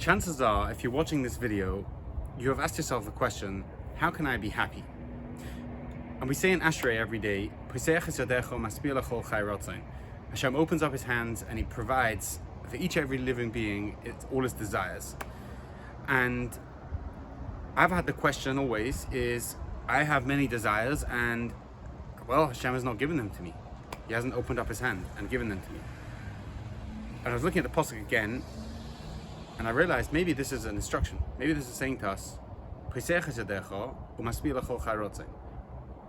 Chances are, if you're watching this video, you have asked yourself the question, how can I be happy? And we say in Ashrei every day, Hashem opens up his hands and he provides for each every living being all his desires. And I've had the question always is, I have many desires and, well, Hashem has not given them to me. He hasn't opened up his hand and given them to me. And I was looking at the psak again, and I realized maybe this is an instruction. Maybe this is saying to us,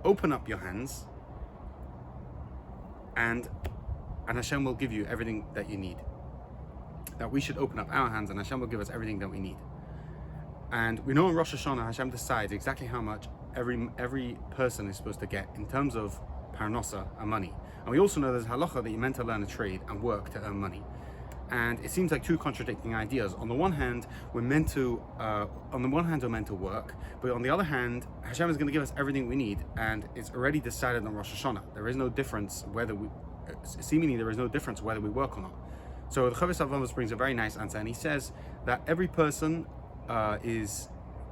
open up your hands and Hashem will give you everything that you need. That we should open up our hands and Hashem will give us everything that we need. And we know in Rosh Hashanah, Hashem decides exactly how much every person is supposed to get in terms of parnasa and money. And we also know there's halacha that you're meant to learn a trade and work to earn money. And it seems like two contradicting ideas. On the one hand, we're meant to work, but on the other hand, Hashem is going to give us everything we need, and it's already decided on Rosh Hashanah. There is no difference whether we work or not. So the Chavis Avamos brings a very nice answer, and he says that every person is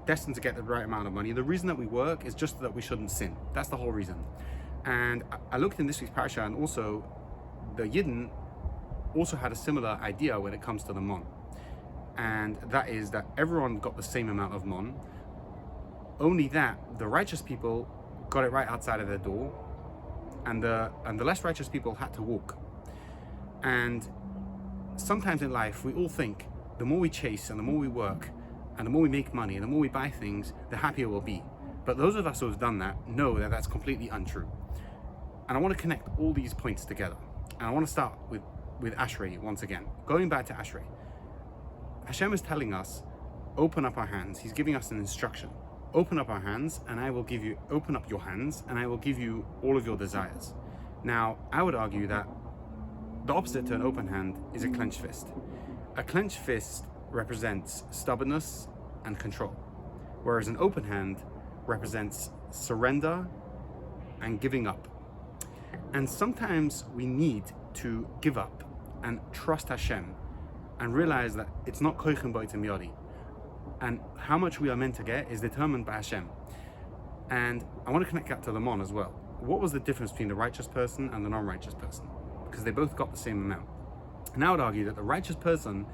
destined to get the right amount of money. The reason that we work is just that we shouldn't sin. That's the whole reason. And I looked in this week's parasha, and also the Yidden also had a similar idea when it comes to the mon, and that is that everyone got the same amount of mon, only that the righteous people got it right outside of their door, and the less righteous people had to walk. And sometimes in life we all think the more we chase and the more we work and the more we make money and the more we buy things, the happier we'll be. But those of us who have done that know that that's completely untrue. And I want to connect all these points together, and I want to start with Ashrei once again. Going back to Ashrei, Hashem is telling us, open up our hands. He's giving us an instruction. Open up our hands and open up your hands and I will give you all of your desires. Now, I would argue that the opposite to an open hand is a clenched fist. A clenched fist represents stubbornness and control, whereas an open hand represents surrender and giving up. And sometimes we need to give up and trust Hashem and realize that it's not koichem boitem yodi, and how much we are meant to get is determined by Hashem. And I want to connect that to the mon as well. What was the difference between the righteous person and the non-righteous person? Because they both got the same amount. And I would argue that the righteous person,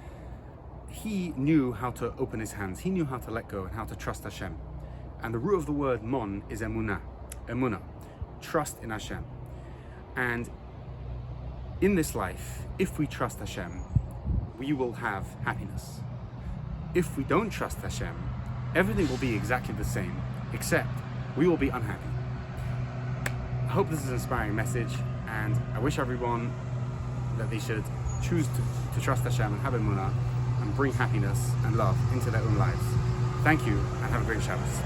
he knew how to open his hands, he knew how to let go and how to trust Hashem. And the root of the word mon is emunah, trust in Hashem. And in this life, if we trust Hashem, we will have happiness. If we don't trust Hashem, everything will be exactly the same, except we will be unhappy. I hope this is an inspiring message, and I wish everyone that they should choose to trust Hashem and have emunah and bring happiness and love into their own lives. Thank you, and have a great Shabbos.